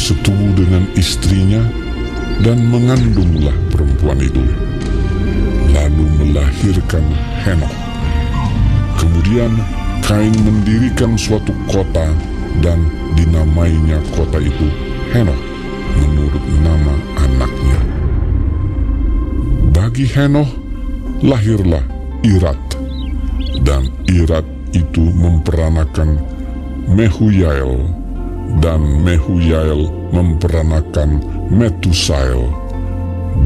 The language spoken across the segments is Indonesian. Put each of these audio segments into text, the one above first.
bersetubuh dengan istrinya dan mengandunglah perempuan itu, lalu melahirkan Henokh. Kemudian Kain mendirikan suatu kota dan dinamainya kota itu Henokh menurut nama anaknya. Bagi Henokh lahirlah Irad, dan Irad itu memperanakan Mehujael, dan Mehujael memperanakan Metusael,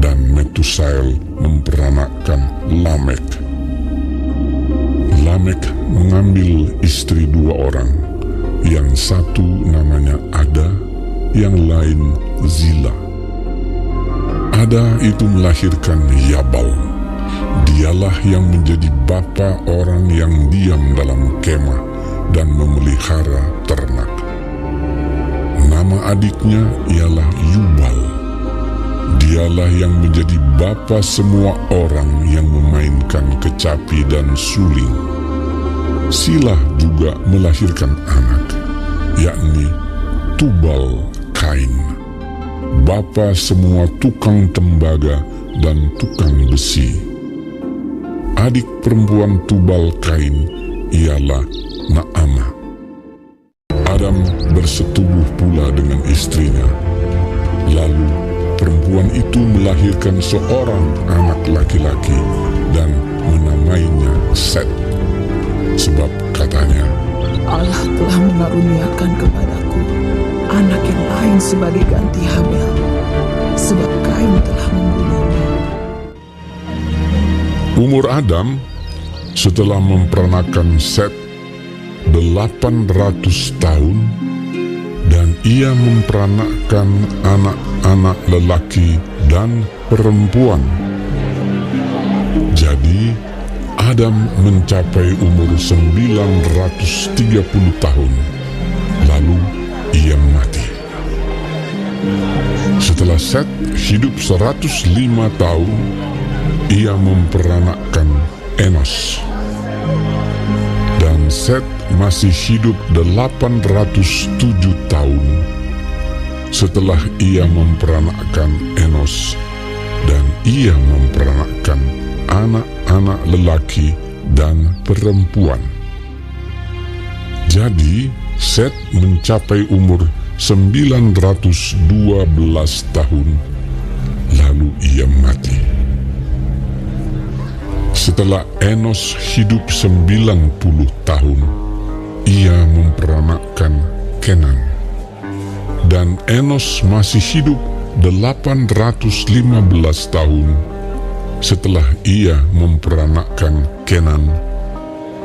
dan Metusael memperanakan Lamek. Lamek mengambil istri dua orang, yang satu namanya Ada, yang lain Zila. Ada itu melahirkan Yabal. Dialah yang menjadi bapa orang yang diam dalam kemah dan memelihara ternak. Nama adiknya ialah Yubal. Dialah yang menjadi bapa semua orang yang memainkan kecapi dan suling. Silah juga melahirkan anak, yakni Tubal Kain, bapa semua tukang tembaga dan tukang besi. Adik perempuan Tubal Kain ialah Naamah. Adam bersetubuh pula dengan istrinya. Lalu perempuan itu melahirkan seorang anak laki-laki dan menamainya Set. Sebab katanya, Allah telah mengaruniakan kepadaku anak yang lain sebagai ganti Habel, sebab Kain telah membunuhnya. Umur Adam setelah memperanakan Set 800 tahun, dan ia memperanakkan anak-anak lelaki dan perempuan. Jadi Adam mencapai umur 930 tahun, lalu ia mati. Setelah Set hidup 105 tahun, ia memperanakkan Enos. Dan Set masih hidup 807 tahun setelah ia memperanakkan Enos, dan ia memperanakkan anak-anak lelaki dan perempuan. Jadi Set mencapai umur 912 tahun, lalu ia mati. Setelah Enos hidup 90 tahun, ia memperanakkan Kenan. Dan Enos masih hidup 815 tahun setelah ia memperanakkan Kenan,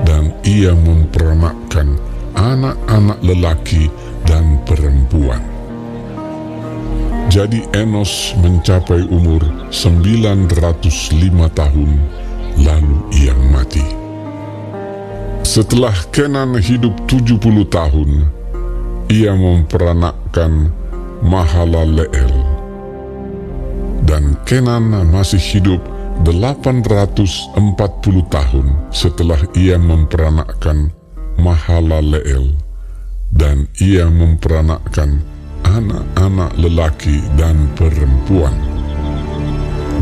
dan ia memperanakkan anak-anak lelaki dan perempuan. Jadi Enos mencapai umur 905 tahun, lalu ia mati. Setelah Kenan hidup 70 tahun, ia memperanakkan Mahalaleel. Dan Kenan masih hidup 840 tahun setelah ia memperanakkan Mahalaleel, dan ia memperanakkan anak-anak lelaki dan perempuan.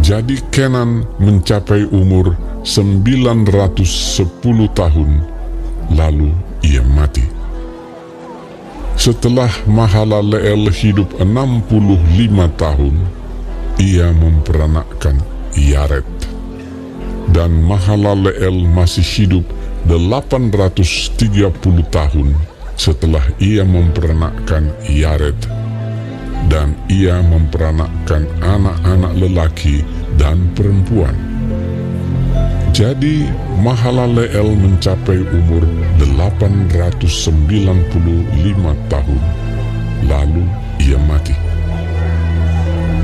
Jadi Kenan mencapai umur 910 tahun, lalu ia mati. Setelah Mahalaleel hidup 65 tahun, ia memperanakkan Yared. Dan Mahalaleel masih hidup 830 tahun setelah ia memperanakkan Yared, dan ia memperanakkan anak-anak lelaki dan perempuan. Jadi Mahalaleel mencapai umur 895 tahun, lalu ia mati.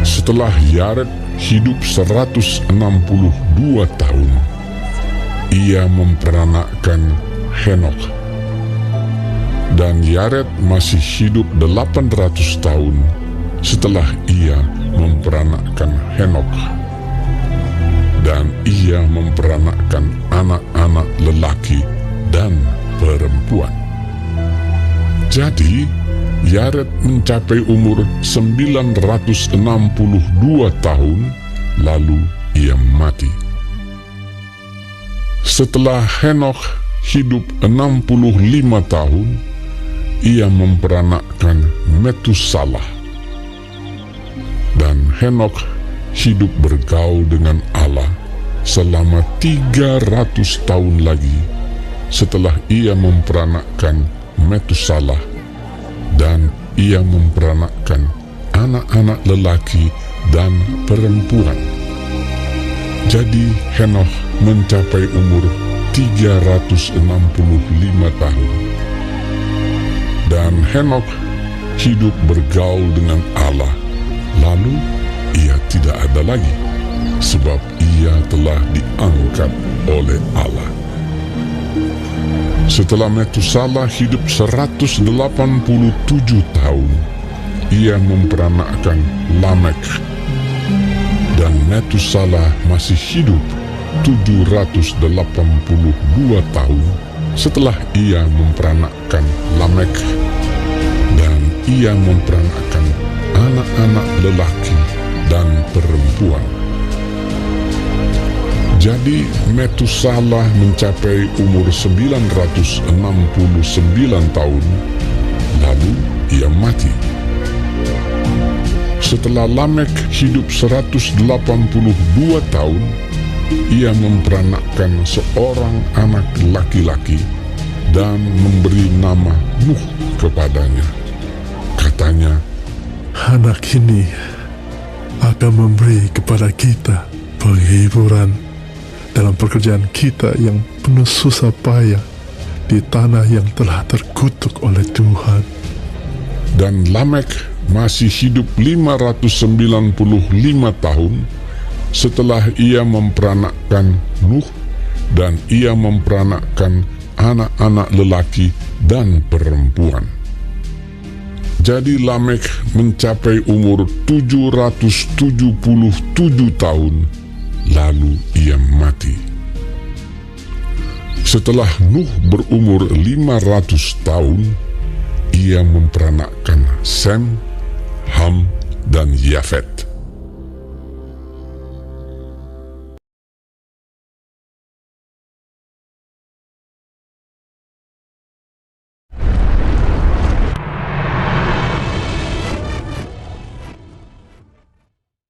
Setelah Yared hidup 162 tahun, ia memperanakkan Henokh. Dan Yared masih hidup 800 tahun setelah ia memperanakkan Henokh. Dan ia memperanakkan anak-anak lelaki dan perempuan. Jadi Yared mencapai umur 962 tahun, lalu ia mati. Setelah Henokh hidup 65 tahun, ia memperanakkan Metusalah. Dan Henokh hidup bergaul dengan Allah selama 300 tahun lagi setelah ia memperanakkan Metusalah, dan ia memperanakkan anak-anak lelaki dan perempuan. Jadi Henokh mencapai umur 365 tahun. Dan Henokh hidup bergaul dengan Allah, lalu ia tidak ada lagi, sebab ia telah diangkat oleh Allah. Setelah Metusalah hidup 187 tahun, ia memperanakkan Lamek. Dan Metusalah masih hidup 782 tahun setelah ia memperanakkan Lamek. Dan ia memperanakkan anak-anak lelaki dan perempuan. Jadi Metusalah mencapai umur 969 tahun, lalu ia mati. Setelah Lamek hidup 182 tahun, ia memperanakkan seorang anak laki-laki dan memberi nama Nuh kepadanya. Katanya, anak ini akan memberi kepada kita penghiburan dalam pekerjaan kita yang penuh susah payah di tanah yang telah terkutuk oleh Tuhan. Dan Lamek masih hidup 595 tahun setelah ia memperanakkan Nuh, dan ia memperanakkan anak-anak lelaki dan perempuan. Jadi Lamek mencapai umur 777 tahun, lalu ia mati. Setelah Nuh berumur 500 tahun, ia memperanakkan Sem, Ham, dan Yafet.